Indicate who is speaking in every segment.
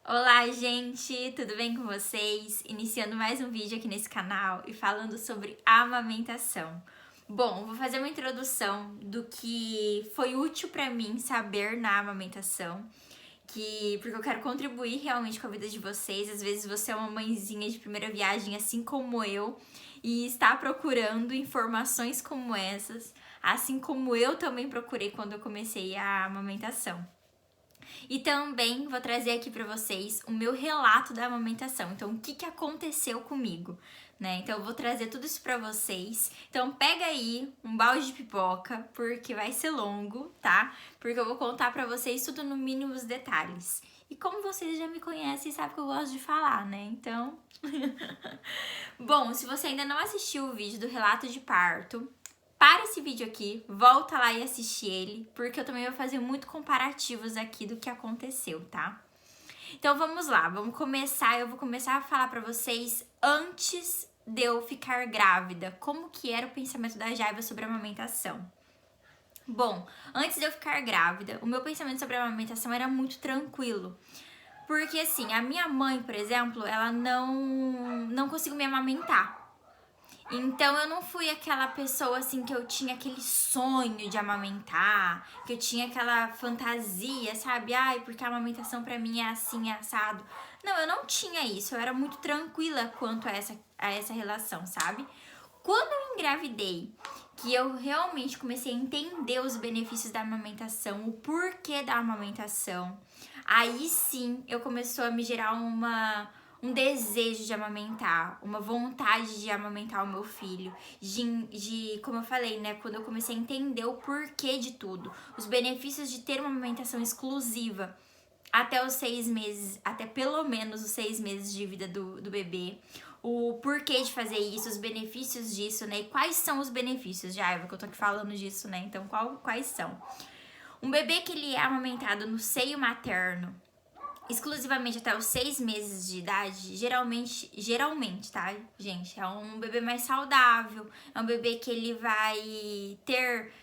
Speaker 1: Olá, gente! Tudo bem com vocês? Iniciando mais um vídeo aqui nesse canal e falando sobre amamentação. Bom, vou fazer uma introdução do que foi útil para mim saber na amamentação, porque eu quero contribuir realmente com a vida de vocês. Às vezes você é uma mãezinha de primeira viagem, assim como eu, e está procurando informações como essas, assim como eu também procurei quando eu comecei a amamentação. E também vou trazer aqui para vocês o meu relato da amamentação. Então, o que aconteceu comigo, né? Então, eu vou trazer tudo isso para vocês. Então, pega aí um balde de pipoca, porque vai ser longo, tá? Porque eu vou contar para vocês tudo no mínimos detalhes. E como vocês já me conhecem, sabem que eu gosto de falar, né? Então, bom, se você ainda não assistiu o vídeo do relato de parto, para esse vídeo aqui, volta lá e assiste ele, porque eu também vou fazer muito comparativos aqui do que aconteceu, tá? Então vamos lá, vamos começar. Eu vou começar a falar pra vocês antes de eu ficar grávida, como que era o pensamento da Jaiva sobre a amamentação. Bom, antes de eu ficar grávida, o meu pensamento sobre a amamentação era muito tranquilo. Porque assim, a minha mãe, por exemplo, ela não conseguiu me amamentar. Então eu não fui aquela pessoa assim que eu tinha aquele sonho de amamentar, que eu tinha aquela fantasia, sabe? Ai, porque a amamentação pra mim é assim, é assado. Não, eu não tinha isso, eu era muito tranquila quanto a essa relação, sabe? Quando eu engravidei, que eu realmente comecei a entender os benefícios da amamentação, o porquê da amamentação, aí sim eu começou a me gerar um desejo de amamentar, uma vontade de amamentar o meu filho, como eu falei, né, quando eu comecei a entender o porquê de tudo, os benefícios de ter uma amamentação exclusiva até os 6 meses, até pelo menos os 6 meses de vida do bebê, o porquê de fazer isso, os benefícios disso, né, e quais são os benefícios, Jaiva, que eu tô aqui falando disso, né, então quais são? Um bebê que ele é amamentado no seio materno, exclusivamente até os 6 meses de idade, geralmente, tá, gente? É um bebê mais saudável, é um bebê que ele vai ter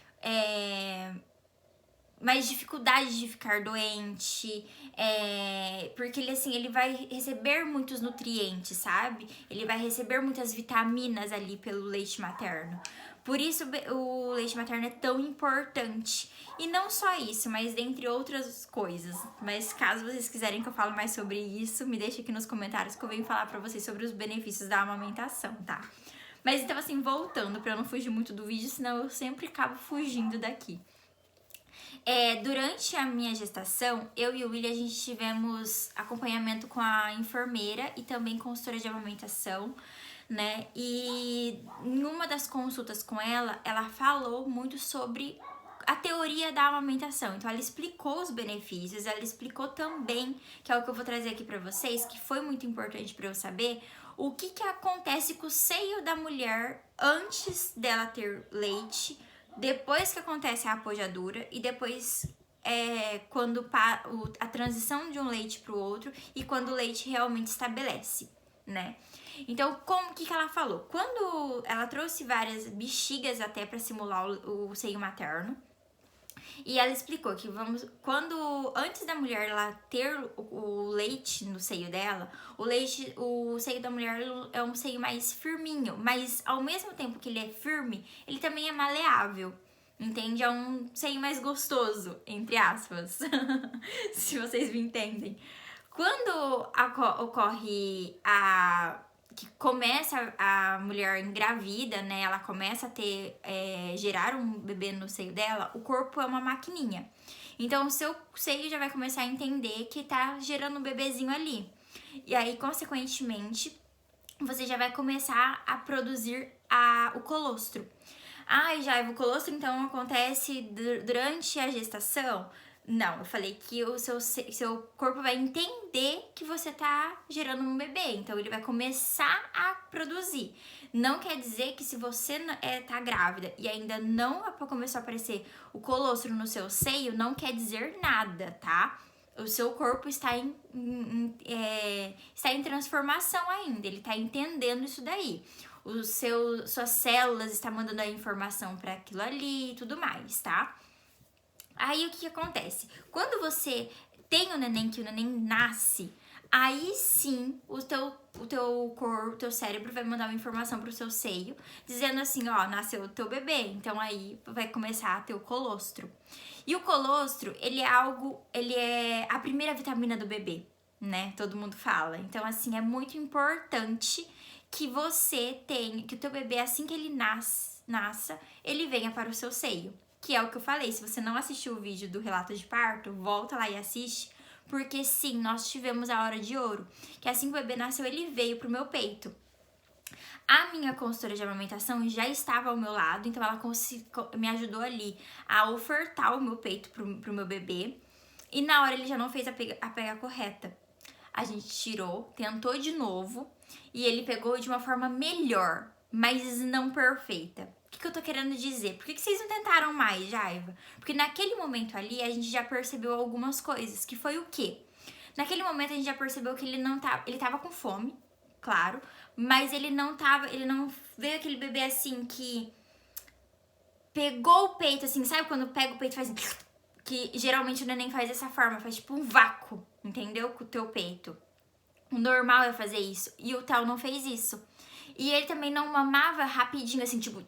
Speaker 1: mais dificuldade de ficar doente, porque ele, assim, ele vai receber muitos nutrientes, sabe? Ele vai receber muitas vitaminas ali pelo leite materno. Por isso o leite materno é tão importante. E não só isso, mas dentre outras coisas. Mas caso vocês quiserem que eu fale mais sobre isso, me deixa aqui nos comentários que eu venho falar pra vocês sobre os benefícios da amamentação, tá? Mas então, assim, voltando, pra eu não fugir muito do vídeo, senão eu sempre acabo fugindo daqui. Durante a minha gestação, eu e o William, a gente tivemos acompanhamento com a enfermeira e também consultora de amamentação, né? E em uma das consultas com ela falou muito sobre a teoria da amamentação. Então, ela explicou os benefícios, ela explicou também, que é o que eu vou trazer aqui pra vocês, que foi muito importante pra eu saber, o que acontece com o seio da mulher antes dela ter leite, depois que acontece a apojadura e depois quando a transição de um leite para o outro e quando o leite realmente estabelece, né? Então, que ela falou? Quando ela trouxe várias bexigas até para simular o seio materno, e ela explicou que antes da mulher ela ter o leite no seio dela, o seio da mulher é um seio mais firminho, mas ao mesmo tempo que ele é firme, ele também é maleável. Entende? É um seio mais gostoso, entre aspas. Se vocês me entendem. Quando ocorre que começa a mulher engravida, né? Ela começa a gerar um bebê no seio dela, o corpo é uma maquininha. Então, o seu seio já vai começar a entender que tá gerando um bebezinho ali. E aí, consequentemente, você já vai começar a produzir o colostro. O colostro então acontece durante a gestação? Não, eu falei que o seu corpo vai entender que você tá gerando um bebê, então ele vai começar a produzir. Não quer dizer que se você tá grávida e ainda não começou a aparecer o colostro no seu seio, não quer dizer nada, tá? O seu corpo está em transformação ainda, ele está entendendo isso daí. Suas células estão mandando a informação para aquilo ali e tudo mais, tá? Aí o que acontece? Quando você tem o neném, que o neném nasce, aí sim o teu cérebro vai mandar uma informação pro seu seio, dizendo assim, ó, nasceu o teu bebê, então aí vai começar a ter o colostro. E o colostro, ele é a primeira vitamina do bebê, né? Todo mundo fala. Então, assim, é muito importante que você tenha, que o teu bebê, assim que ele nasça, ele venha para o seu seio. Que é o que eu falei, se você não assistiu o vídeo do relato de parto, volta lá e assiste, porque sim, nós tivemos a hora de ouro, que assim que o bebê nasceu, ele veio pro meu peito. A minha consultora de amamentação já estava ao meu lado, então ela me ajudou ali a ofertar o meu peito pro meu bebê. E na hora ele já não fez a pega correta. A gente tirou, tentou de novo e ele pegou de uma forma melhor, mas não perfeita. O que eu tô querendo dizer? Por que vocês não tentaram mais, Jaiva? Porque naquele momento ali a gente já percebeu algumas coisas, que foi o quê? Naquele momento a gente já percebeu que ele tava com fome, claro, mas ele não veio aquele bebê assim que pegou o peito, assim, sabe quando pega o peito e faz assim, que geralmente o neném faz dessa forma, faz tipo um vácuo, entendeu? Com o teu peito. O normal é fazer isso, e o tal não fez isso. E ele também não mamava rapidinho, assim, tipo,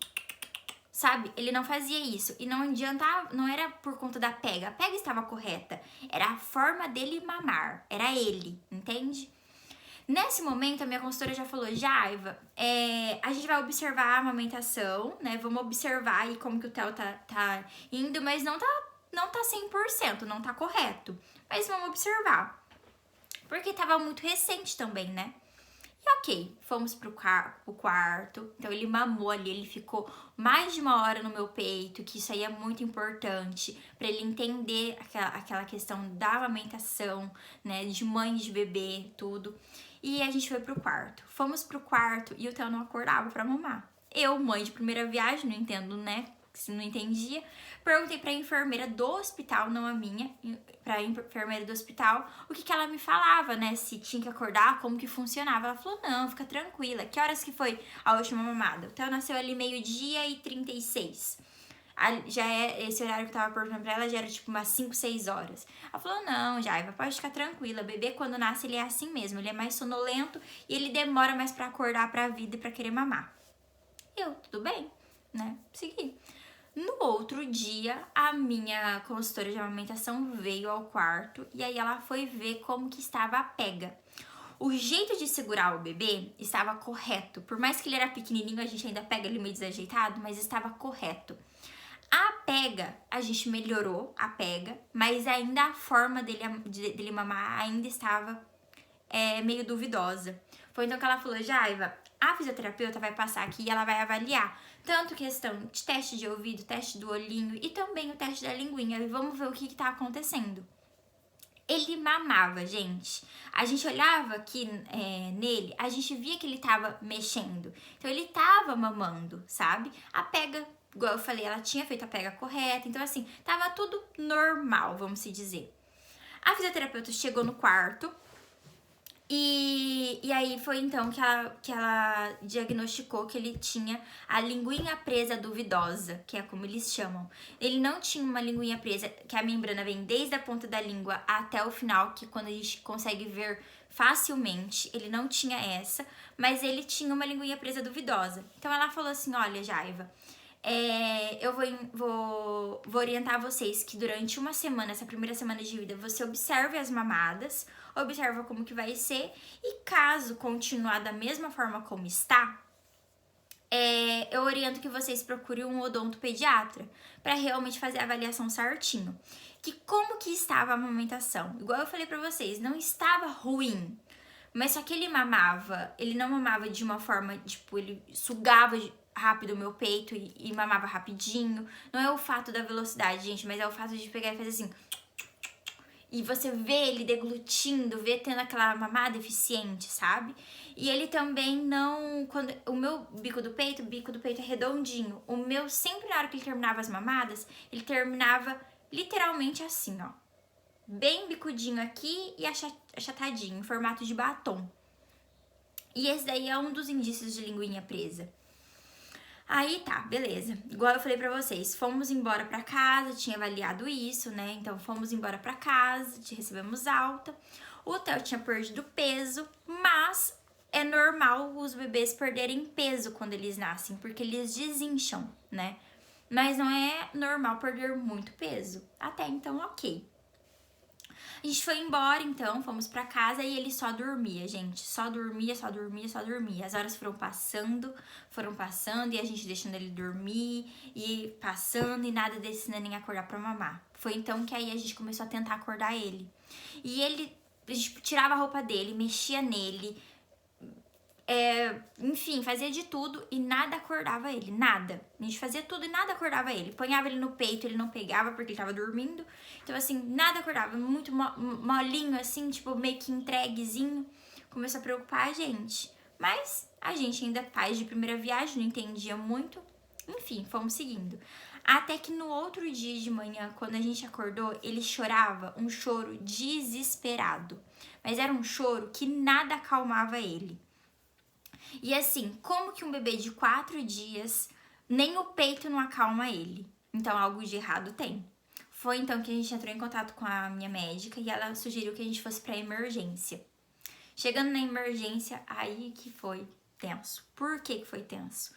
Speaker 1: sabe? Ele não fazia isso. E não adiantava, não era por conta da pega. A pega estava correta. Era a forma dele mamar. Era ele, entende? Nesse momento, a minha consultora já falou, Jaiva, a gente vai observar a amamentação, né? Vamos observar aí como que o Theo tá indo, mas não tá 100%, não tá correto. Mas vamos observar. Porque tava muito recente também, né? E ok, fomos pro quarto, então ele mamou ali, ele ficou mais de 1 hora no meu peito, que isso aí é muito importante pra ele entender aquela questão da amamentação, né, de mãe, de bebê, tudo. E a gente foi pro quarto. Fomos pro quarto e o Theo não acordava pra mamar. Eu, mãe de primeira viagem, não entendo, né, se não entendia, perguntei pra enfermeira do hospital, não a minha, pra enfermeira do hospital, o que ela me falava, né, se tinha que acordar, como que funcionava. Ela falou, não, fica tranquila. Que horas que foi a última mamada? O Theo nasceu ali 12h36. Já é esse horário que eu tava perguntando pra ela, já era tipo umas 5, 6 horas. Ela falou, não, Jaiva, pode ficar tranquila, bebê quando nasce ele é assim mesmo, ele é mais sonolento e ele demora mais pra acordar pra vida e pra querer mamar. Eu, tudo bem, né, segui. No outro dia, a minha consultora de amamentação veio ao quarto e aí ela foi ver como que estava a pega. O jeito de segurar o bebê estava correto. Por mais que ele era pequenininho, a gente ainda pega ele meio desajeitado, mas estava correto. A pega, a gente melhorou a pega, mas ainda a forma dele mamar ainda estava meio duvidosa. Foi então que ela falou, Jaiva, a fisioterapeuta vai passar aqui e ela vai avaliar tanto questão de teste de ouvido, teste do olhinho e também o teste da linguinha. E vamos ver o que tá acontecendo. Ele mamava, gente. A gente olhava aqui nele, a gente via que ele tava mexendo. Então ele tava mamando, sabe? A pega, igual eu falei, ela tinha feito a pega correta. Então assim, tava tudo normal, vamos se dizer. A fisioterapeuta chegou no quarto. E aí foi então que ela diagnosticou que ele tinha a linguinha presa duvidosa, que é como eles chamam. Ele não tinha uma linguinha presa, que a membrana vem desde a ponta da língua até o final, que quando a gente consegue ver facilmente, ele não tinha essa, mas ele tinha uma linguinha presa duvidosa. Então ela falou assim, olha, Jaiva, eu vou orientar vocês que durante uma semana, essa primeira semana de vida, você observe as mamadas, observa como que vai ser e caso continuar da mesma forma como está, eu oriento que vocês procurem um odontopediatra para realmente fazer a avaliação certinho. Que como que estava a amamentação? Igual eu falei para vocês, não estava ruim, mas só que ele não mamava de uma forma, tipo, ele sugava rápido o meu peito e mamava rapidinho. Não é o fato da velocidade, gente, mas é o fato de pegar e fazer assim. E você vê ele deglutindo, vê tendo aquela mamada eficiente, sabe? E ele também não... o meu bico do peito é redondinho. O meu, sempre na hora que ele terminava as mamadas, ele terminava literalmente assim, ó. Bem bicudinho aqui e achatadinho, em formato de batom. E esse daí é um dos indícios de linguinha presa. Aí tá, beleza. Igual eu falei pra vocês, fomos embora pra casa, tinha avaliado isso, né? Então fomos embora pra casa, recebemos alta. O Theo tinha perdido peso, mas é normal os bebês perderem peso quando eles nascem, porque eles desincham, né? Mas não é normal perder muito peso. Até então, ok. A gente foi embora, então, fomos pra casa e ele só dormia, gente. Só dormia, só dormia, só dormia. As horas foram passando e a gente deixando ele dormir e passando e nada desse nem acordar pra mamar. Foi então que aí a gente começou a tentar acordar ele. E a gente tirava a roupa dele, mexia nele, enfim, fazia de tudo e nada acordava ele, nada. A gente fazia tudo e nada acordava ele. Ponhava ele no peito, ele não pegava porque ele tava dormindo. Então, assim, nada acordava. Muito molinho, assim, tipo, meio que entreguezinho. Começou a preocupar a gente. Mas a gente ainda pais de primeira viagem, não entendia muito. Enfim, fomos seguindo. Até que no outro dia de manhã, quando a gente acordou, ele chorava um choro desesperado. Mas era um choro que nada acalmava ele. E assim, como que um bebê de 4 dias, nem o peito não acalma ele? Então, algo de errado tem. Foi então que a gente entrou em contato com a minha médica e ela sugeriu que a gente fosse pra emergência. Chegando na emergência, aí que foi tenso. Por que foi tenso?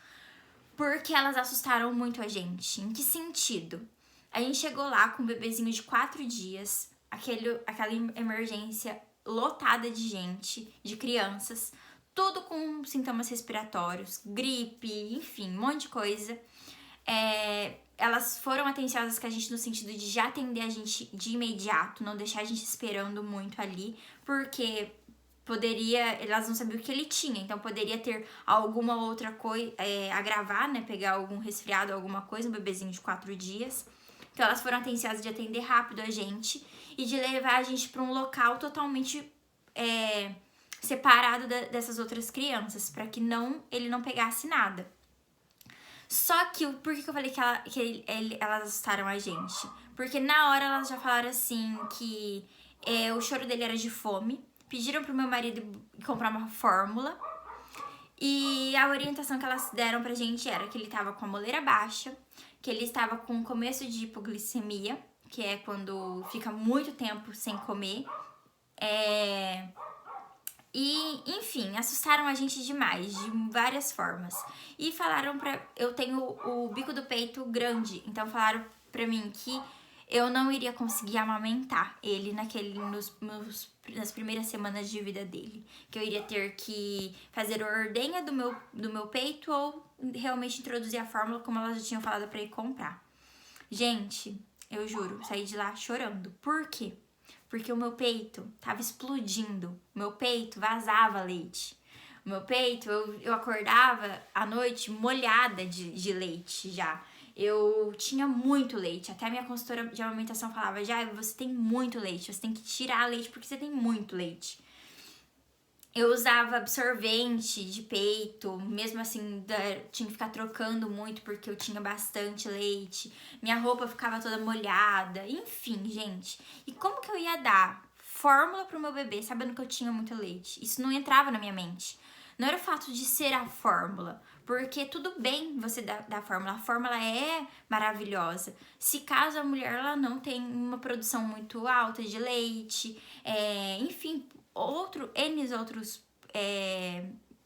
Speaker 1: Porque elas assustaram muito a gente. Em que sentido? A gente chegou lá com um bebezinho de 4 dias, aquela emergência lotada de gente, de crianças, tudo com sintomas respiratórios, gripe, enfim, um monte de coisa. Elas foram atenciosas com a gente no sentido de já atender a gente de imediato, não deixar a gente esperando muito ali, porque elas não sabiam o que ele tinha, então poderia ter alguma outra coisa, agravar, né, pegar algum resfriado, alguma coisa, um bebezinho de 4 dias. Então elas foram atenciosas de atender rápido a gente e de levar a gente para um local totalmente separado dessas outras crianças, para que ele não pegasse nada. Só que, por que eu falei que elas assustaram a gente? Porque na hora elas já falaram assim que o choro dele era de fome. Pediram pro meu marido comprar uma fórmula. E a orientação que elas deram pra gente era que ele tava com a moleira baixa, que ele estava com começo de hipoglicemia, que é quando fica muito tempo sem comer. E, enfim, assustaram a gente demais, de várias formas. E falaram eu tenho o bico do peito grande, então falaram pra mim que eu não iria conseguir amamentar ele nas primeiras semanas de vida dele. Que eu iria ter que fazer a ordenha do meu peito ou realmente introduzir a fórmula como elas já tinham falado pra ir comprar. Gente, eu juro, saí de lá chorando. Por quê? Porque o meu peito tava explodindo. Meu peito vazava leite. O meu peito, eu acordava à noite molhada de leite já. Eu tinha muito leite. Até a minha consultora de amamentação falava: já, você tem muito leite, você tem que tirar leite porque você tem muito leite. Eu usava absorvente de peito, mesmo assim, tinha que ficar trocando muito porque eu tinha bastante leite. Minha roupa ficava toda molhada, enfim, gente. E como que eu ia dar fórmula pro meu bebê sabendo que eu tinha muito leite? Isso não entrava na minha mente. Não era o fato de ser a fórmula, porque tudo bem você dar a fórmula é maravilhosa. Se caso a mulher ela não tem uma produção muito alta de leite, enfim, N outros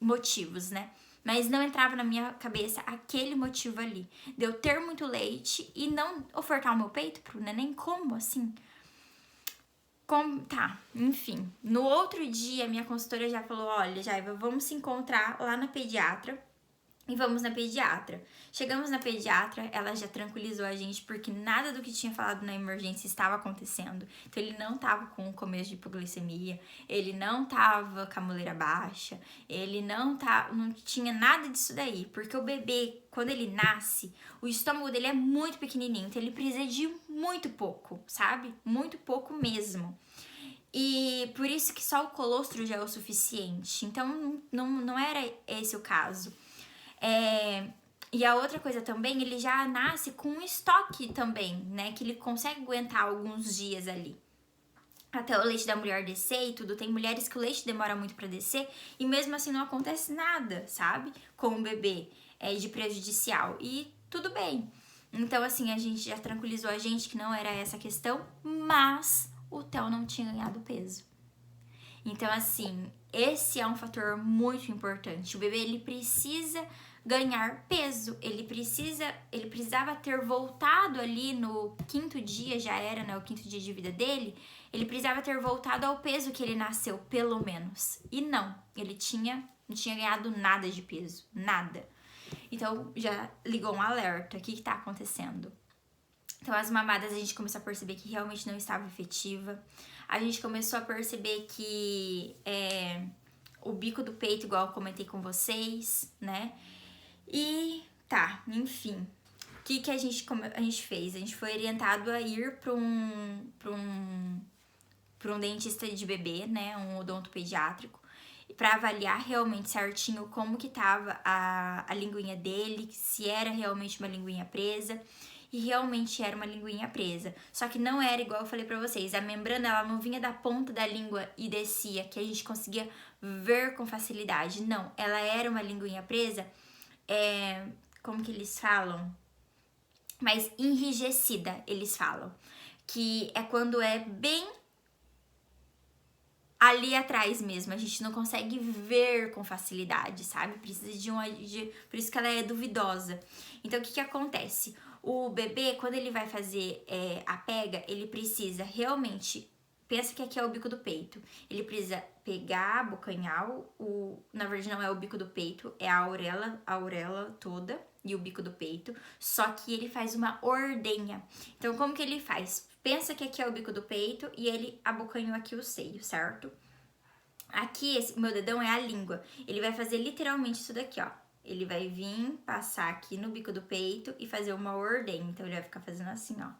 Speaker 1: motivos, né? Mas não entrava na minha cabeça aquele motivo ali. De eu ter muito leite e não ofertar o meu peito pro neném, como assim? Tá, enfim. No outro dia, minha consultora já falou: olha, Jaiva, vamos se encontrar lá na pediatra. E vamos na pediatra. Chegamos na pediatra, ela já tranquilizou a gente porque nada do que tinha falado na emergência estava acontecendo. Então ele não tava com começo de hipoglicemia, ele não tava com a moleira baixa, ele não tinha nada disso daí. Porque o bebê, quando ele nasce, o estômago dele é muito pequenininho, então ele precisa de muito pouco, sabe? Muito pouco mesmo. E por isso que só o colostro já é o suficiente. Então não era esse o caso. E a outra coisa também, ele já nasce com um estoque também, né? Que ele consegue aguentar alguns dias ali. Até o leite da mulher descer e tudo. Tem mulheres que o leite demora muito pra descer e mesmo assim não acontece nada, sabe? Com o bebê de prejudicial. E tudo bem. Então, assim, a gente já tranquilizou a gente que não era essa a questão, mas o Theo não tinha ganhado peso. Então, assim, esse é um fator muito importante. O bebê, ele precisa ganhar peso, ele precisava ter voltado ali no 5º dia, já era, né, o 5º dia de vida dele, ele precisava ter voltado ao peso que ele nasceu, pelo menos. E não, ele não tinha ganhado nada de peso, nada. Então, já ligou um alerta, o que tá acontecendo? Então, as mamadas a gente começou a perceber que realmente não estava efetiva. A gente começou a perceber que o bico do peito, igual eu comentei com vocês, né? E tá, enfim. O que a gente fez? A gente foi orientado a ir para um dentista de bebê, né? Um odonto pediátrico, para avaliar realmente certinho como que tava a linguinha dele, se era realmente uma linguinha presa. E realmente era uma linguinha presa. Só que não era igual eu falei pra vocês. A membrana, ela não vinha da ponta da língua e descia, que a gente conseguia ver com facilidade. Não, ela era uma linguinha presa, como que eles falam? Mais enrijecida, eles falam. Que é quando é bem ali atrás mesmo, a gente não consegue ver com facilidade, sabe? Precisa por isso que ela é duvidosa. Então, o que acontece? O bebê, quando ele vai fazer a pega, ele precisa realmente... Pensa que aqui é o bico do peito. Ele precisa pegar, abocanhar, na verdade não é o bico do peito, é a auréola toda e o bico do peito. Só que ele faz uma ordenha. Então, como que ele faz? Pensa que aqui é o bico do peito e ele abocanhou aqui o seio, certo? Aqui, o meu dedão é a língua. Ele vai fazer literalmente isso daqui, ó. Ele vai vir, passar aqui no bico do peito e fazer uma ordenha. Então, ele vai ficar fazendo assim, ó.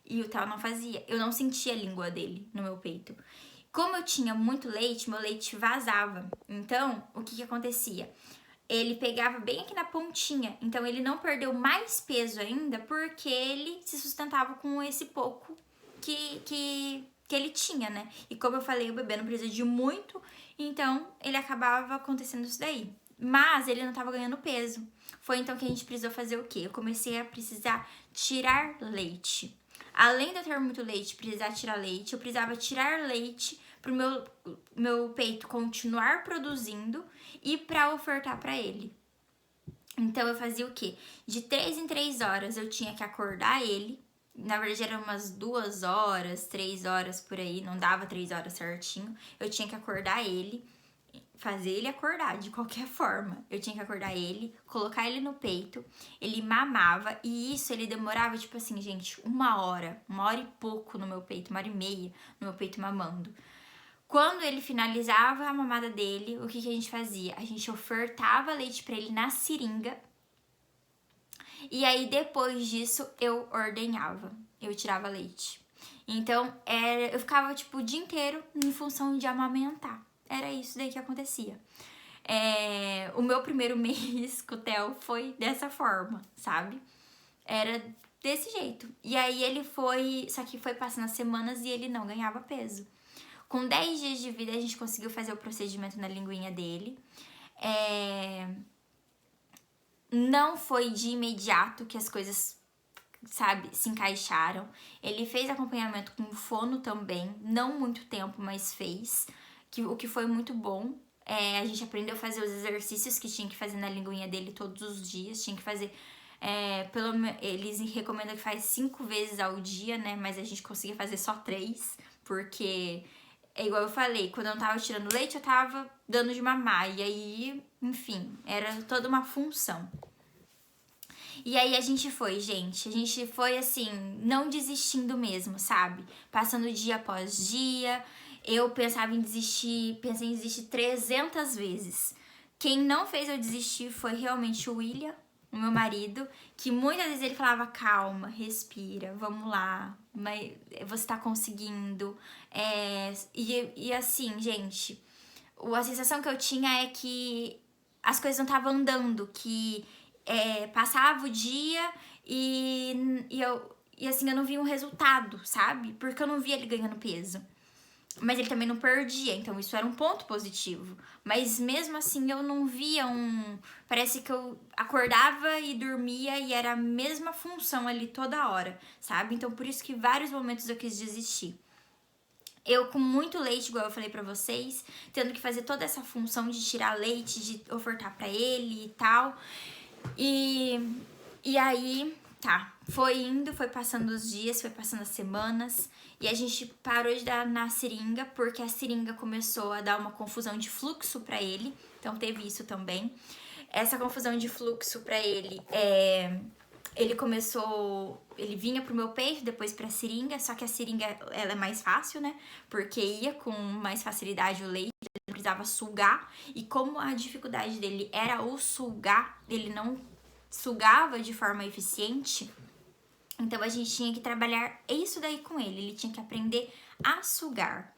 Speaker 1: E o Theo não fazia. Eu não sentia a língua dele no meu peito. Como eu tinha muito leite, meu leite vazava. Então, o que acontecia? Ele pegava bem aqui na pontinha. Então, ele não perdeu mais peso ainda porque ele se sustentava com esse pouco que ele tinha, né? E como eu falei, o bebê não precisa de muito, então ele acabava acontecendo isso daí. Mas ele não tava ganhando peso. Foi então que a gente precisou fazer o quê? Eu comecei a precisar tirar leite. Além de eu ter muito leite, precisar tirar leite, eu precisava tirar leite pro meu peito continuar produzindo e para ofertar para ele. Então eu fazia o quê? De 3 em 3 horas eu tinha que acordar ele. Na verdade eram umas 2 horas, 3 horas por aí, não dava 3 horas certinho. Eu tinha que acordar ele, fazer ele acordar de qualquer forma. Eu tinha que acordar ele, colocar ele no peito, ele mamava e isso ele demorava tipo assim, gente, 1 hora e pouco no meu peito, 1h30 no meu peito mamando. Quando ele finalizava a mamada dele, o que a gente fazia? A gente ofertava leite pra ele na seringa. E aí, depois disso, eu ordenhava. Eu tirava leite. Então, eu ficava, tipo, o dia inteiro em função de amamentar. Era isso daí que acontecia. O meu primeiro mês com o Theo foi dessa forma, sabe? Era desse jeito. E aí, ele foi... Só que foi passando as semanas e ele não ganhava peso. Com 10 dias de vida, a gente conseguiu fazer o procedimento na linguinha dele. Não foi de imediato que as coisas, sabe, se encaixaram. Ele fez acompanhamento com fono também, não muito tempo, mas fez, o que foi muito bom. A gente aprendeu a fazer os exercícios que tinha que fazer na linguinha dele todos os dias, tinha que fazer... eles recomendam que faz 5 vezes ao dia, né, mas a gente conseguia fazer só 3, porque... É igual eu falei, quando eu não tava tirando leite, eu tava dando de mamar. E aí, enfim, era toda uma função. E aí a gente foi, gente. A gente foi, assim, não desistindo mesmo, sabe? Passando dia após dia. Eu pensei em desistir 300 vezes. Quem não fez eu desistir foi realmente o William, o meu marido, que muitas vezes ele falava, calma, respira, vamos lá, mas você tá conseguindo. E assim, gente, a sensação que eu tinha é que as coisas não estavam andando, que passava o dia e assim, eu não via um resultado, sabe? Porque eu não via ele ganhando peso. Mas ele também não perdia, então isso era um ponto positivo. Mas mesmo assim eu não via Parece que eu acordava e dormia e era a mesma função ali toda hora, sabe? Então por isso que vários momentos eu quis desistir. Eu com muito leite, igual eu falei pra vocês, tendo que fazer toda essa função de tirar leite, de ofertar pra ele e tal. E aí, tá, foi indo, foi passando os dias, foi passando as semanas, e a gente parou de dar na seringa, porque a seringa começou a dar uma confusão de fluxo pra ele, então teve isso também. Essa confusão de fluxo pra ele, ele vinha pro meu peito, depois pra seringa, só que a seringa, ela é mais fácil, né, porque ia com mais facilidade o leite, ele precisava sugar, e como a dificuldade dele era o sugar, ele não sugava de forma eficiente, então a gente tinha que trabalhar isso daí com ele tinha que aprender a sugar.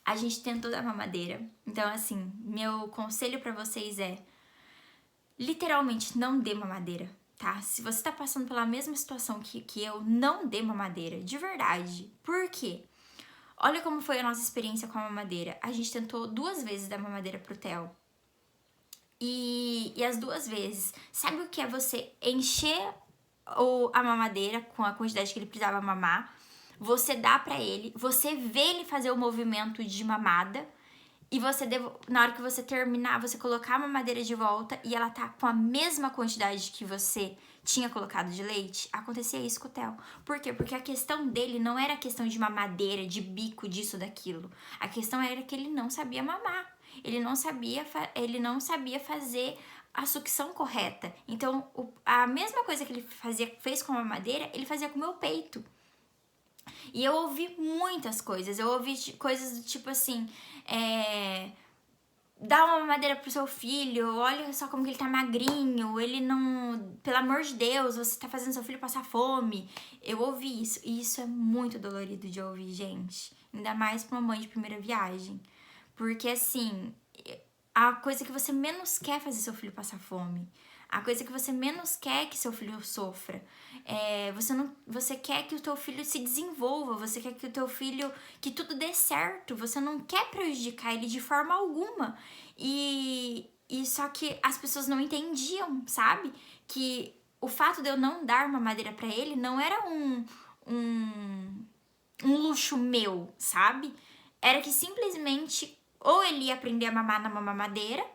Speaker 1: A gente tentou dar mamadeira, então assim, meu conselho pra vocês é, literalmente, não dê mamadeira, tá? Se você tá passando pela mesma situação que eu, não dê mamadeira, de verdade. Por quê? Olha como foi a nossa experiência com a mamadeira. A gente tentou 2 vezes dar mamadeira pro Theo. E as 2 vezes, sabe o que é você encher a mamadeira com a quantidade que ele precisava mamar, você dá pra ele, você vê ele fazer o movimento de mamada, e você, na hora que você terminar, você colocar a mamadeira de volta e ela tá com a mesma quantidade que você tinha colocado de leite, acontecia isso com o Theo. Por quê? Porque a questão dele não era a questão de mamadeira, de bico, disso, daquilo. A questão era que ele não sabia mamar. Ele não sabia fazer a sucção correta. Então, a mesma coisa que ele fez com a mamadeira, ele fazia com o meu peito. E eu ouvi muitas coisas. Eu ouvi coisas do tipo assim, dá uma mamadeira pro seu filho, olha só como que ele tá magrinho, ele não... Pelo amor de Deus, você tá fazendo seu filho passar fome. Eu ouvi isso, e isso é muito dolorido de ouvir, gente. Ainda mais pra uma mãe de primeira viagem. Porque, assim, a coisa que você menos quer é fazer seu filho passar fome. A coisa que você menos quer é que seu filho sofra. Você quer que o teu filho se desenvolva, você quer que o teu filho, que tudo dê certo, você não quer prejudicar ele de forma alguma. E só que as pessoas não entendiam, sabe? Que o fato de eu não dar mamadeira pra ele não era um luxo meu, sabe? Era que simplesmente ou ele ia aprender a mamar na mamadeira,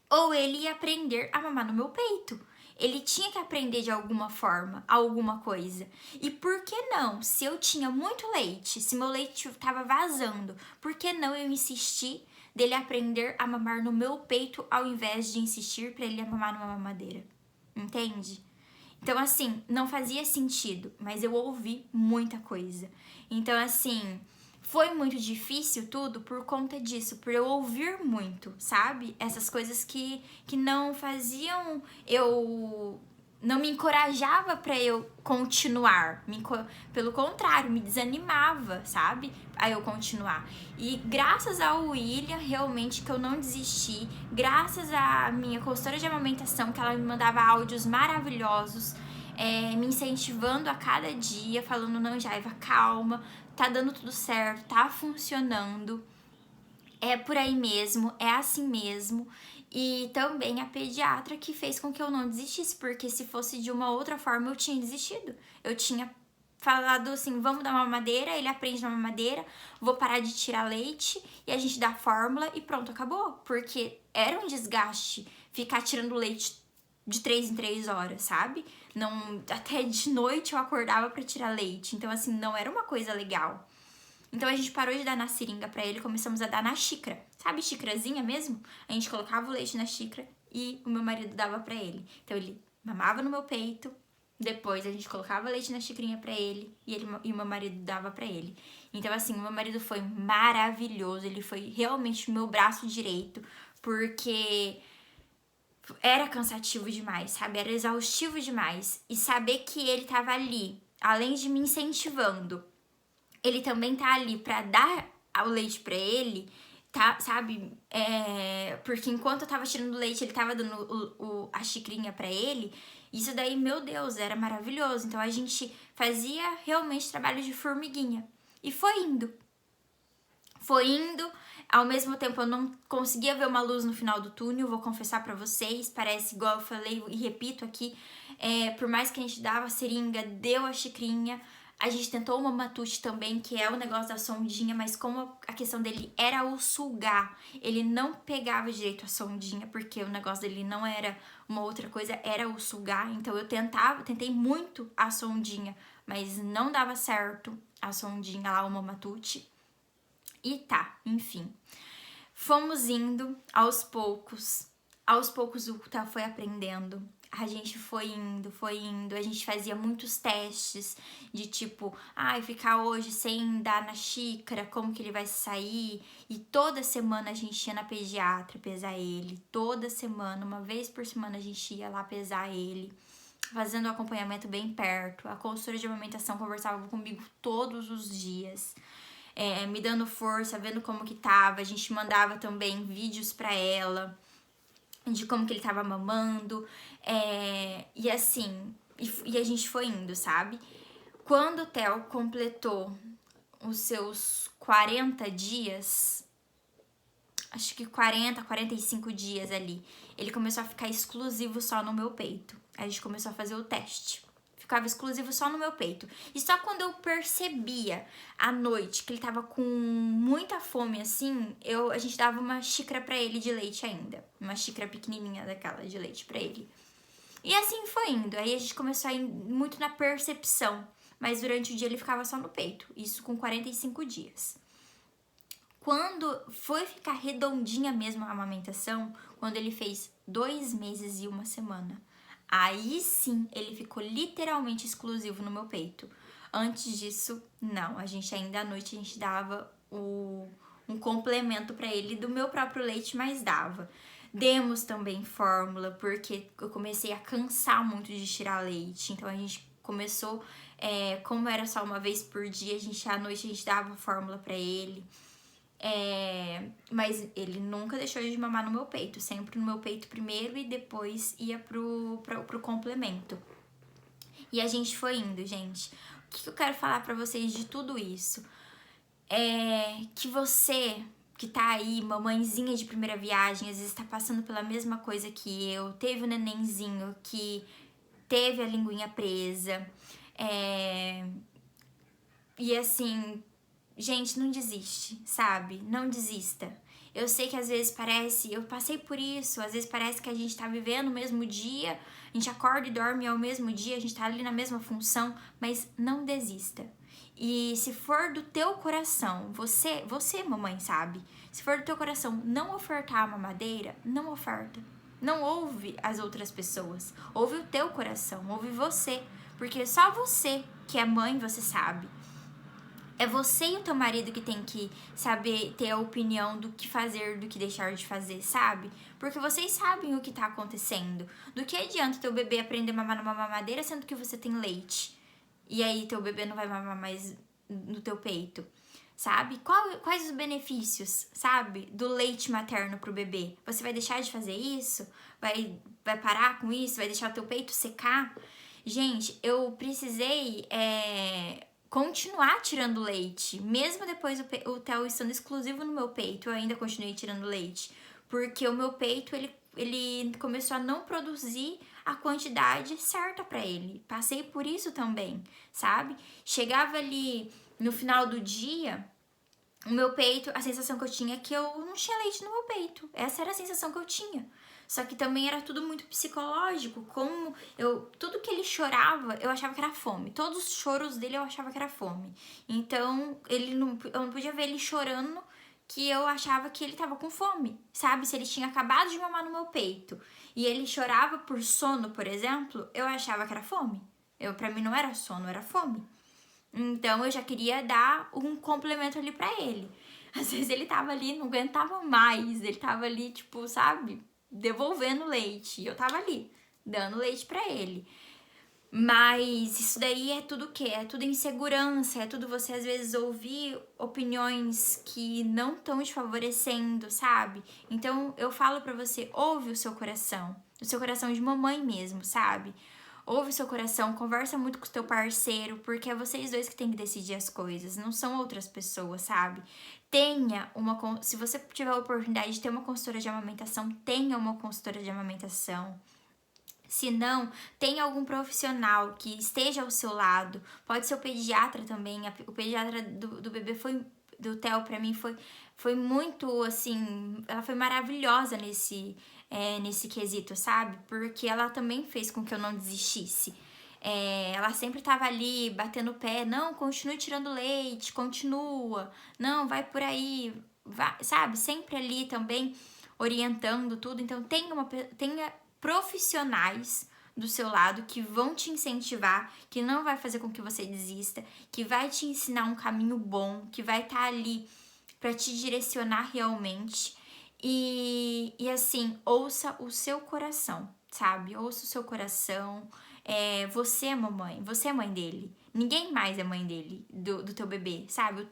Speaker 1: ou ele ia aprender a mamar no meu peito. Ele tinha que aprender de alguma forma, alguma coisa. E por que não? Se eu tinha muito leite, se meu leite estava vazando, por que não eu insistir dele aprender a mamar no meu peito ao invés de insistir para ele mamar numa mamadeira? Entende? Então, assim, não fazia sentido, mas eu ouvi muita coisa. Então, assim, foi muito difícil tudo por conta disso, por eu ouvir muito, sabe? Essas coisas que não faziam eu... Não me encorajava pra eu continuar. Pelo contrário, me desanimava, sabe? A eu continuar. E graças ao William, realmente, que eu não desisti. Graças à minha consultora de amamentação, que ela me mandava áudios maravilhosos, me incentivando a cada dia, falando, não, Jaiva, calma, tá dando tudo certo, tá funcionando, é por aí mesmo, é assim mesmo. E também a pediatra que fez com que eu não desistisse, porque se fosse de uma outra forma eu tinha desistido. Eu tinha falado assim, vamos dar uma mamadeira, ele aprende na mamadeira, vou parar de tirar leite e a gente dá fórmula e pronto, acabou. Porque era um desgaste ficar tirando leite de 3 em 3 horas, sabe? Não, até de noite eu acordava pra tirar leite, então assim, não era uma coisa legal. Então a gente parou de dar na seringa pra ele, começamos a dar na xícara, sabe, xícarazinha mesmo? A gente colocava o leite na xícara e o meu marido dava pra ele. Então ele mamava no meu peito, depois a gente colocava leite na xicrinha pra ele e o meu marido dava pra ele. Então assim, o meu marido foi maravilhoso, ele foi realmente o meu braço direito, porque era cansativo demais, sabe? Era exaustivo demais. E saber que ele tava ali, além de me incentivando, ele também tá ali pra dar o leite pra ele, tá, sabe? Porque enquanto eu tava tirando o leite, ele tava dando a xicrinha pra ele. Isso daí, meu Deus, era maravilhoso. Então a gente fazia realmente trabalho de formiguinha. E foi indo. Foi indo. Ao mesmo tempo, eu não conseguia ver uma luz no final do túnel, vou confessar pra vocês. Parece, igual eu falei e repito aqui, por mais que a gente dava a seringa, deu a xicrinha, A gente tentou uma Matute também, que é o negócio da sondinha, mas como a questão dele era o sugar, ele não pegava direito a sondinha, porque o negócio dele não era uma outra coisa, era o sugar. Então eu tentei muito a sondinha, mas não dava certo a sondinha lá, uma Matute. E tá, enfim. Fomos indo aos poucos. Aos poucos o Theo foi aprendendo. A gente foi indo. A gente fazia muitos testes de tipo, ficar hoje sem dar na xícara, como que ele vai sair. E toda semana a gente ia na pediatra pesar ele. Toda semana, uma vez por semana a gente ia lá pesar ele. Fazendo o acompanhamento bem perto. A consultora de amamentação conversava comigo todos os dias. Me dando força, vendo como que tava. A gente mandava também vídeos pra ela de como que ele tava mamando, e assim, e a gente foi indo, sabe? Quando o Theo completou os seus 40 dias, acho que 45 dias ali, ele começou a ficar exclusivo só no meu peito. A gente começou a fazer o teste. Ficava exclusivo só no meu peito. E só quando eu percebia à noite que ele tava com muita fome, assim, a gente dava uma xícara pra ele de leite ainda. Uma xícara pequenininha daquela de leite pra ele. E assim foi indo. Aí a gente começou a ir muito na percepção. Mas durante o dia ele ficava só no peito. Isso com 45 dias. Quando foi ficar redondinha mesmo a amamentação, quando ele fez 2 meses e 1 semana, aí sim ele ficou literalmente exclusivo no meu peito. Antes disso, não. A gente ainda à noite a gente dava um complemento para ele do meu próprio leite, mas dava. Demos também fórmula, porque eu comecei a cansar muito de tirar leite. Então a gente começou, como era só uma vez por dia, à noite a gente dava fórmula para ele. Mas ele nunca deixou de mamar no meu peito, sempre no meu peito primeiro e depois ia pro complemento. E a gente foi indo, gente. O que eu quero falar pra vocês de tudo isso? Que você que tá aí, mamãezinha de primeira viagem, às vezes tá passando pela mesma coisa que eu, teve o nenenzinho que teve a linguinha presa, e assim, gente, não desiste, sabe? Não desista. Eu sei que às vezes parece, eu passei por isso, às vezes parece que a gente tá vivendo o mesmo dia, a gente acorda e dorme ao mesmo dia, a gente tá ali na mesma função, mas não desista. E se for do teu coração, você mamãe, sabe? Se for do teu coração não ofertar a mamadeira, não oferta. Não ouve as outras pessoas, ouve o teu coração, ouve você, porque só você que é mãe, você sabe. É você e o teu marido que tem que saber ter a opinião do que fazer, do que deixar de fazer, sabe? Porque vocês sabem o que tá acontecendo. Do que adianta teu bebê aprender a mamar numa mamadeira sendo que você tem leite? E aí teu bebê não vai mamar mais no teu peito, sabe? Quais os benefícios, sabe? Do leite materno pro bebê? Você vai deixar de fazer isso? Vai parar com isso? Vai deixar o teu peito secar? Gente, eu precisei... continuar tirando leite, mesmo depois o Theo estando exclusivo no meu peito, eu ainda continuei tirando leite, porque o meu peito, ele começou a não produzir a quantidade certa pra ele. Passei por isso também, sabe? Chegava ali no final do dia, o meu peito, a sensação que eu tinha é que eu não tinha leite no meu peito. Essa era a sensação que eu tinha. Só que também era tudo muito psicológico, tudo que ele chorava, eu achava que era fome. Todos os choros dele eu achava que era fome. Então, eu não podia ver ele chorando, que eu achava que ele tava com fome, sabe? Se ele tinha acabado de mamar no meu peito e ele chorava por sono, por exemplo, eu achava que era fome. Pra mim não era sono, era fome. Então, eu já queria dar um complemento ali pra ele. Às vezes ele tava ali, não aguentava mais, ele tava ali, tipo, sabe? Devolvendo leite. E eu tava ali, dando leite pra ele. Mas isso daí é tudo o quê? É tudo insegurança, é tudo você às vezes ouvir opiniões que não estão te favorecendo, sabe? Então eu falo pra você, ouve o seu coração de mamãe mesmo, sabe? Ouve o seu coração, conversa muito com o teu parceiro, porque é vocês dois que tem que decidir as coisas, não são outras pessoas, sabe? Se você tiver a oportunidade de ter uma consultora de amamentação, tenha uma consultora de amamentação. Se não, tem algum profissional que esteja ao seu lado, pode ser o pediatra também. O pediatra do bebê do Theo, pra mim, foi muito, assim, ela foi maravilhosa nesse quesito, sabe? Porque ela também fez com que eu não desistisse. Ela sempre tava ali, batendo o pé, não, continue tirando leite, continua, não, vai por aí, vai, sabe? Sempre ali também, orientando tudo. Então, tenha profissionais do seu lado que vão te incentivar, que não vai fazer com que você desista, que vai te ensinar um caminho bom, que vai estar ali para te direcionar realmente. E assim, ouça o seu coração, sabe? Ouça o seu coração. Você é mamãe, você é mãe dele. Ninguém mais é mãe dele, do teu bebê, sabe?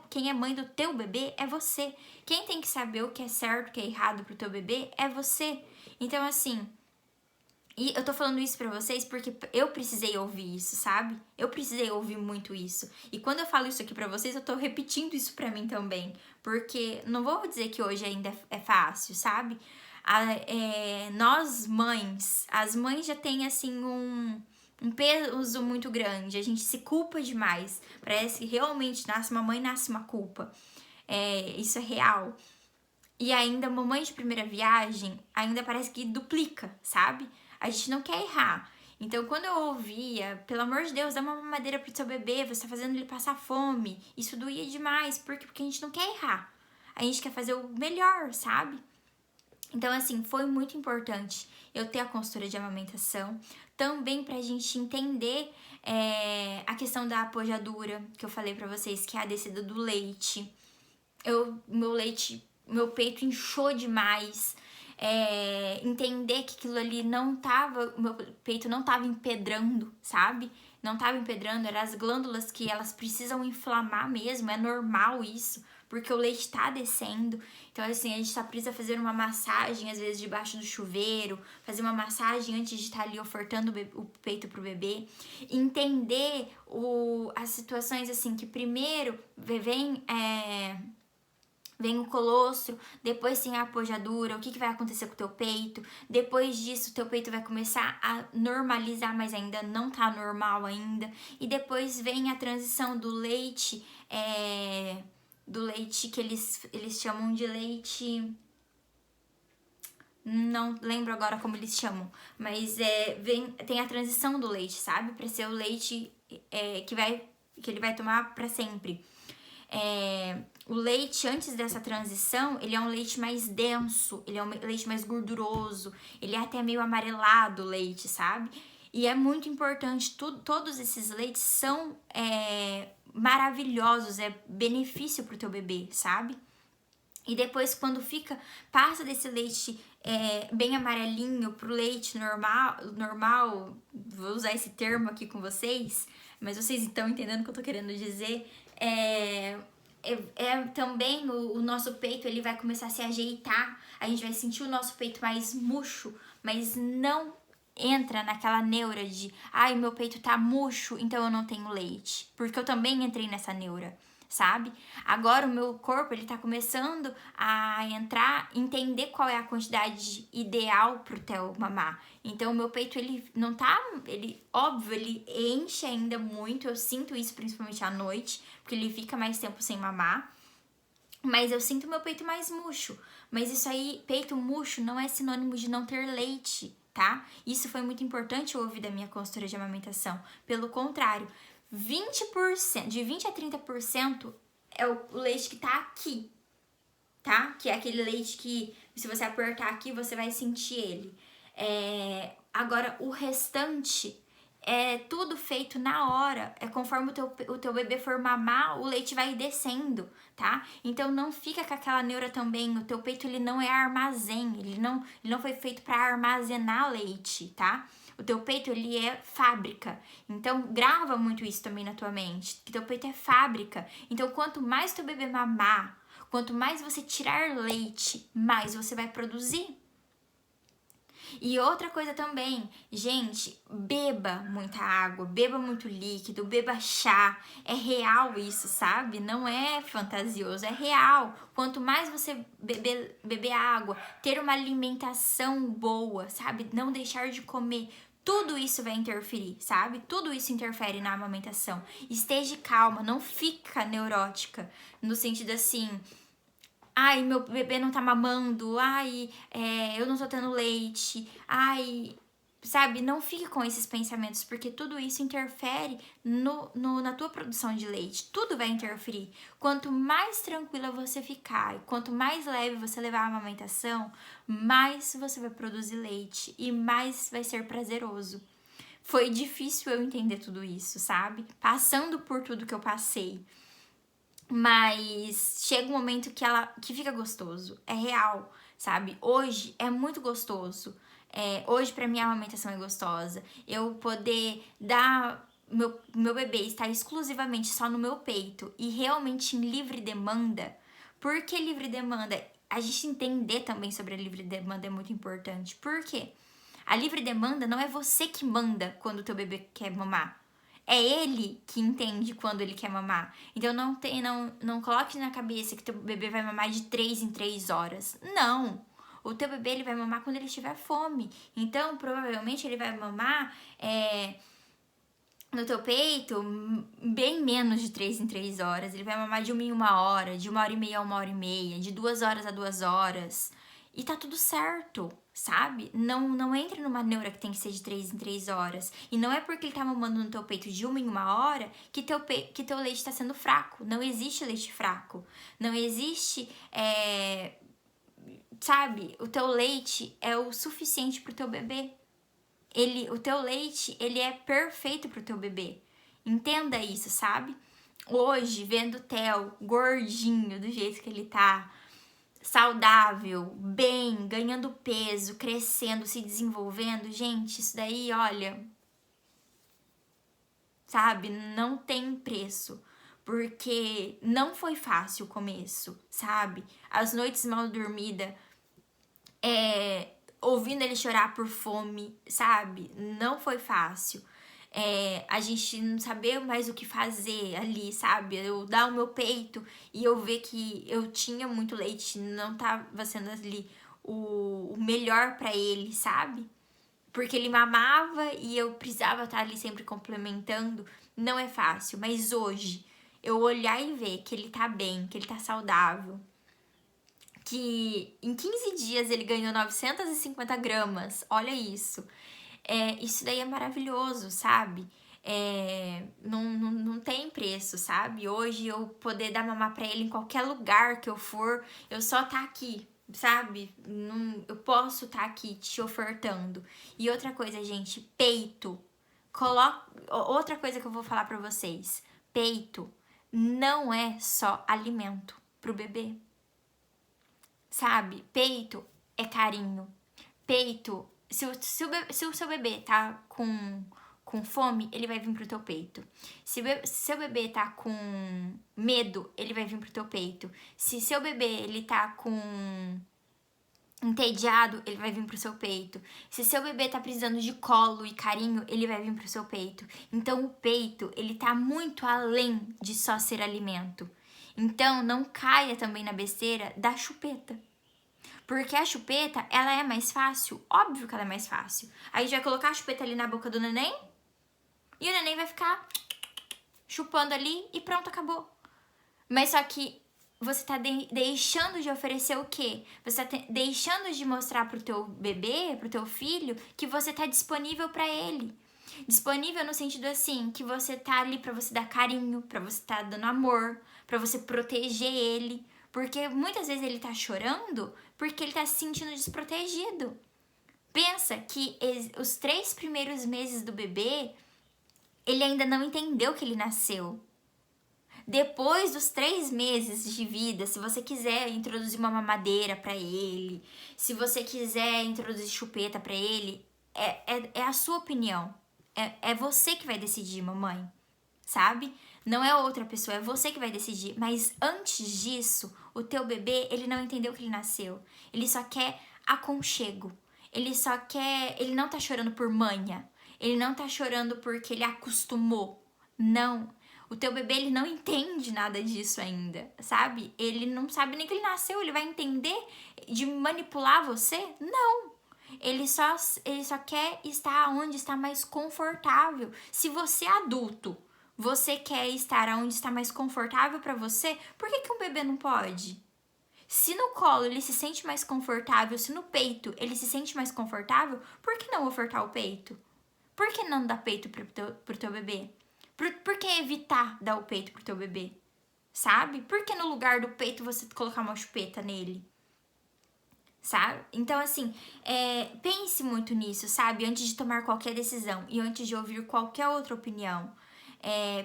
Speaker 1: Quem é mãe do teu bebê é você. Quem tem que saber o que é certo, o que é errado pro teu bebê é você. Então, assim, e eu tô falando isso pra vocês porque eu precisei ouvir isso, sabe? Eu precisei ouvir muito isso. E quando eu falo isso aqui pra vocês, eu tô repetindo isso pra mim também. Porque não vou dizer que hoje ainda é fácil, sabe? Nós mães, as mães já têm assim um peso muito grande. A gente se culpa demais. Parece que realmente nasce uma mãe, nasce uma culpa. Isso é real. E ainda, mamãe de primeira viagem, ainda parece que duplica, sabe? A gente não quer errar. Então, quando eu ouvia, pelo amor de Deus, dá uma mamadeira pro seu bebê, você tá fazendo ele passar fome. Isso doía demais. Por quê? Porque a gente não quer errar. A gente quer fazer o melhor, sabe? Então, assim, foi muito importante eu ter a consultoria de amamentação. Também pra gente entender a questão da apojadura, que eu falei pra vocês, que é a descida do leite. Meu peito inchou demais. Entender que aquilo ali meu peito não tava empedrando, sabe? Não tava empedrando, eram as glândulas que elas precisam inflamar mesmo, é normal isso, porque o leite tá descendo. Então, assim, a gente só precisa fazer uma massagem, às vezes, debaixo do chuveiro, fazer uma massagem antes de estar ali ofertando o peito pro bebê. Entender as situações, assim, que primeiro vem o colostro, depois tem a apojadura, o que vai acontecer com o teu peito. Depois disso, o teu peito vai começar a normalizar, mas ainda não tá normal ainda. E depois vem a transição do leite que eles chamam de leite... Não lembro agora como eles chamam, mas tem a transição do leite, sabe? Pra ser o leite que ele vai tomar pra sempre. O leite, antes dessa transição, ele é um leite mais denso, ele é um leite mais gorduroso, ele é até meio amarelado o leite, sabe? E é muito importante, todos esses leites são maravilhosos, é benefício pro teu bebê, sabe? E depois, quando passa desse leite bem amarelinho pro leite normal, vou usar esse termo aqui com vocês, mas vocês estão entendendo o que eu tô querendo dizer. Também o nosso peito, ele vai começar a se ajeitar, a gente vai sentir o nosso peito mais murcho, mas não entra naquela neura de o meu peito tá murcho, então eu não tenho leite, porque eu também entrei nessa neura, sabe? Agora o meu corpo, ele tá começando a entender qual é a quantidade ideal pro Theo mamar. Então o meu peito, ele não tá, óbvio, ele enche ainda muito, eu sinto isso principalmente à noite, porque ele fica mais tempo sem mamar. Mas eu sinto meu peito mais murcho. Mas isso aí, peito murcho, não é sinônimo de não ter leite, tá? Isso foi muito importante eu ouvir da minha consultora de amamentação. Pelo contrário, 20%, de 20% a 30% é o leite que tá aqui, tá? Que é aquele leite que, se você apertar aqui, você vai sentir ele. Agora, o restante é tudo feito na hora. Conforme o teu bebê for mamar, o leite vai descendo, tá? Então, não fica com aquela neura também. O teu peito, ele não é armazém. Ele não foi feito para armazenar leite, tá? O teu peito, ele é fábrica. Então, grava muito isso também na tua mente. Que teu peito é fábrica. Então, quanto mais teu bebê mamar, quanto mais você tirar leite, mais você vai produzir. E outra coisa também, gente, beba muita água, beba muito líquido, beba chá. É real isso, sabe? Não é fantasioso, é real. Quanto mais você beber água, ter uma alimentação boa, sabe? Não deixar de comer. Tudo isso vai interferir, sabe? Tudo isso interfere na amamentação. Esteja calma, não fica neurótica. No sentido assim, ai, meu bebê não tá mamando, ai, eu não tô tendo leite, ai, sabe? Não fique com esses pensamentos, porque tudo isso interfere na tua produção de leite. Tudo vai interferir. Quanto mais tranquila você ficar e quanto mais leve você levar a amamentação, mais você vai produzir leite e mais vai ser prazeroso. Foi difícil eu entender tudo isso, sabe? Passando por tudo que eu passei. Mas chega um momento que fica gostoso, é real, sabe? Hoje é muito gostoso. Hoje pra mim a amamentação é gostosa. Eu poder dar meu bebê estar exclusivamente só no meu peito e realmente em livre demanda. Por que livre demanda? A gente entender também sobre a livre demanda é muito importante. Por quê? A livre demanda não é você que manda quando o teu bebê quer mamar. É ele que entende quando ele quer mamar. Então não coloque na cabeça que teu bebê vai mamar de 3 em 3 horas. Não. O teu bebê ele vai mamar quando ele tiver fome. Então, provavelmente ele vai mamar no teu peito bem menos de 3 em 3 horas. Ele vai mamar de 1 em 1 hora, de 1h30 a 1h30, de 2 horas a 2 horas. E tá tudo certo, sabe? Não entre numa neura que tem que ser de 3 em 3 horas. E não é porque ele tá mamando no teu peito de 1 em 1 hora que teu leite tá sendo fraco. Não existe leite fraco. Não existe, sabe? O teu leite é o suficiente pro teu bebê. O teu leite, ele é perfeito pro teu bebê. Entenda isso, sabe? Hoje, vendo o Theo gordinho do jeito que ele tá, saudável, bem, ganhando peso, crescendo, se desenvolvendo, gente, isso daí, olha, sabe, não tem preço, porque não foi fácil o começo, sabe? As noites mal dormidas, ouvindo ele chorar por fome, sabe? Não foi fácil. A gente não saber mais o que fazer ali, sabe? Eu dar o meu peito e eu ver que eu tinha muito leite, não tava sendo ali o melhor pra ele, sabe? Porque ele mamava e eu precisava estar ali sempre complementando. Não é fácil, mas hoje eu olhar e ver que ele tá bem, que ele tá saudável, que em 15 dias ele ganhou 950 gramas, olha isso. Isso daí é maravilhoso, sabe? Não tem preço, sabe? Hoje eu poder dar mamar pra ele em qualquer lugar que eu for, eu só tá aqui, sabe? Eu posso tá aqui te ofertando. E outra coisa, gente, peito. Outra coisa que eu vou falar pra vocês. Peito não é só alimento pro bebê. Sabe? Peito é carinho. Peito, se o seu bebê tá com fome, ele vai vir pro teu peito. Se seu bebê tá com medo, ele vai vir pro teu peito. Se seu bebê ele tá com entediado, ele vai vir pro seu peito. Se seu bebê tá precisando de colo e carinho, ele vai vir pro seu peito. Então o peito, ele tá muito além de só ser alimento. Então não caia também na besteira da chupeta. Porque a chupeta, ela é mais fácil. Óbvio que ela é mais fácil. Aí a gente vai colocar a chupeta ali na boca do neném e o neném vai ficar chupando ali e pronto, acabou. Mas só que você tá deixando de oferecer o quê? Você tá deixando de mostrar pro teu bebê, pro teu filho, que você tá disponível pra ele. Disponível no sentido assim, que você tá ali pra você dar carinho, pra você tá dando amor, pra você proteger ele. Porque muitas vezes ele tá chorando porque ele tá se sentindo desprotegido. Pensa que os 3 primeiros meses do bebê, ele ainda não entendeu que ele nasceu. Depois dos 3 meses de vida, se você quiser introduzir uma mamadeira pra ele, se você quiser introduzir chupeta pra ele, é a sua opinião. É você que vai decidir, mamãe, sabe? Não é outra pessoa, é você que vai decidir. Mas antes disso, o teu bebê, ele não entendeu que ele nasceu. Ele só quer aconchego. ele não tá chorando por manha. Ele não tá chorando porque ele acostumou. Não. O teu bebê, ele não entende nada disso ainda, sabe? Ele não sabe nem que ele nasceu, ele vai entender de manipular você? Não. Ele só quer estar onde está mais confortável. Se você é adulto, você quer estar onde está mais confortável para você, por que um bebê não pode? Se no colo ele se sente mais confortável, se no peito ele se sente mais confortável, por que não ofertar o peito? Por que não dar peito pro teu bebê? Por que evitar dar o peito pro teu bebê? Sabe? Por que no lugar do peito você colocar uma chupeta nele? Sabe? Então, assim, pense muito nisso, sabe? Antes de tomar qualquer decisão e antes de ouvir qualquer outra opinião.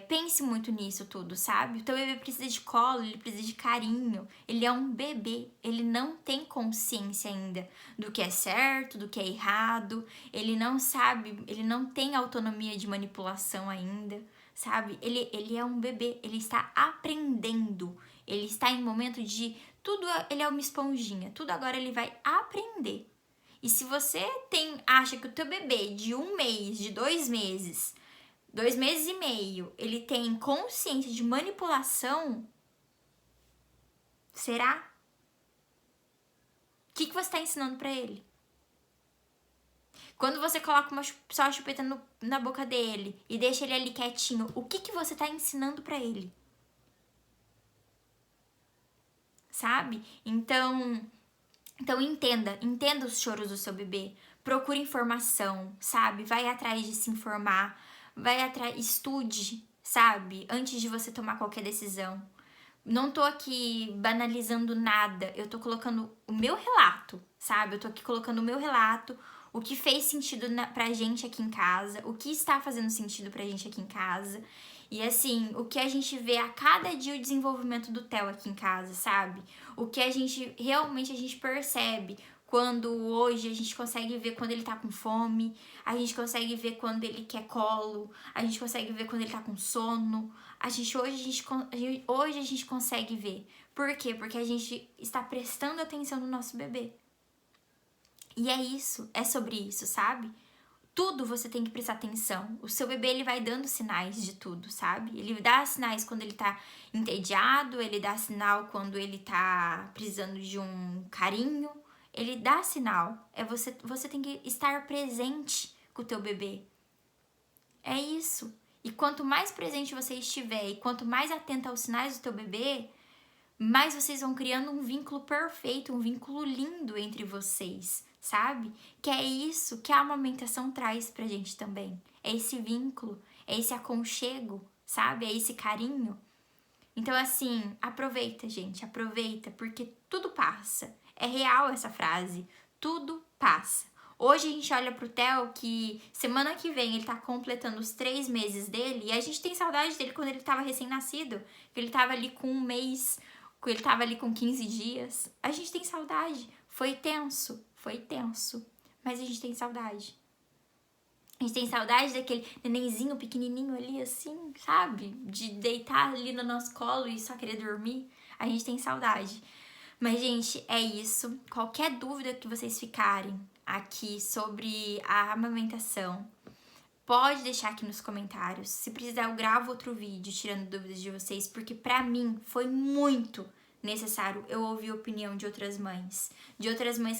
Speaker 1: Pense muito nisso tudo, sabe? O teu bebê precisa de colo, ele precisa de carinho. Ele é um bebê, ele não tem consciência ainda do que é certo, do que é errado. Ele não sabe, ele não tem autonomia de manipulação ainda, sabe? Ele é um bebê, ele está aprendendo. Ele está em momento de tudo, ele é uma esponjinha, tudo agora ele vai aprender. E se você acha que o teu bebê de 1 mês, de 2 meses, 2 meses e meio, ele tem consciência de manipulação, será? O que você está ensinando para ele? Quando você coloca só a chupeta na boca dele e deixa ele ali quietinho, o que você está ensinando para ele? Sabe? Então entenda os choros do seu bebê. Procure informação, sabe? Vai atrás de se informar. Estude, sabe? Antes de você tomar qualquer decisão. Não tô aqui banalizando nada. Eu tô colocando o meu relato, sabe? Eu tô aqui colocando o meu relato, o que fez sentido pra gente aqui em casa, o que está fazendo sentido pra gente aqui em casa. E assim, o que a gente vê a cada dia o desenvolvimento do Theo aqui em casa, sabe? O que a gente realmente percebe quando hoje a gente consegue ver quando ele tá com fome, a gente consegue ver quando ele quer colo, a gente consegue ver quando ele tá com sono. Hoje a gente consegue ver. Por quê? Porque a gente está prestando atenção no nosso bebê. E é isso, é sobre isso, sabe? Tudo você tem que prestar atenção. O seu bebê, ele vai dando sinais de tudo, sabe? Ele dá sinais quando ele tá entediado, ele dá sinal quando ele tá precisando de um carinho. Ele dá sinal. Você tem que estar presente com o teu bebê. É isso. E quanto mais presente você estiver e quanto mais atenta aos sinais do teu bebê, mais vocês vão criando um vínculo perfeito, um vínculo lindo entre vocês, sabe? Que é isso que a amamentação traz pra gente também. É esse vínculo, é esse aconchego, sabe? É esse carinho. Então, assim, aproveita, gente, aproveita, porque tudo passa. É real essa frase, tudo passa. Hoje a gente olha pro Theo que semana que vem ele tá completando os 3 meses dele e a gente tem saudade dele quando ele tava recém-nascido, que ele tava ali com 1 mês, que ele tava ali com 15 dias. A gente tem saudade. Foi tenso, mas a gente tem saudade. A gente tem saudade daquele nenenzinho pequenininho ali assim, sabe? De deitar ali no nosso colo e só querer dormir. A gente tem saudade. Mas, gente, é isso. Qualquer dúvida que vocês ficarem aqui sobre a amamentação, pode deixar aqui nos comentários. Se precisar, eu gravo outro vídeo tirando dúvidas de vocês, porque pra mim foi muito necessário eu ouvir a opinião de outras mães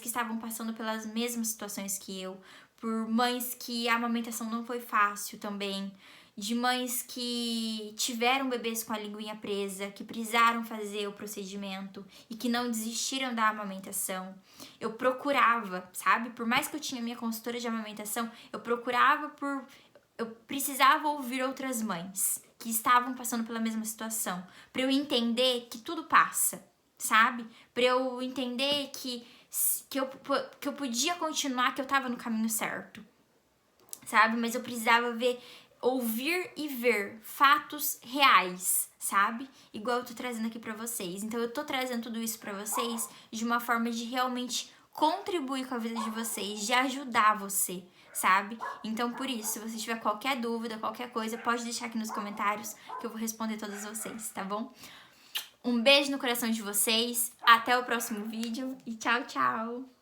Speaker 1: que estavam passando pelas mesmas situações que eu, por mães que a amamentação não foi fácil também, de mães que tiveram bebês com a linguinha presa, que precisaram fazer o procedimento e que não desistiram da amamentação. Eu procurava, sabe? Por mais que eu tinha minha consultora de amamentação, eu precisava ouvir outras mães que estavam passando pela mesma situação, para eu entender que tudo passa, sabe? Para eu entender que eu podia continuar, que eu tava no caminho certo, sabe? Mas eu precisava ouvir e ver fatos reais, sabe? Igual eu tô trazendo aqui pra vocês. Então eu tô trazendo tudo isso pra vocês de uma forma de realmente contribuir com a vida de vocês, de ajudar você, sabe? Então por isso, se você tiver qualquer dúvida, qualquer coisa, pode deixar aqui nos comentários que eu vou responder todas vocês, tá bom? Um beijo no coração de vocês, até o próximo vídeo e tchau, tchau!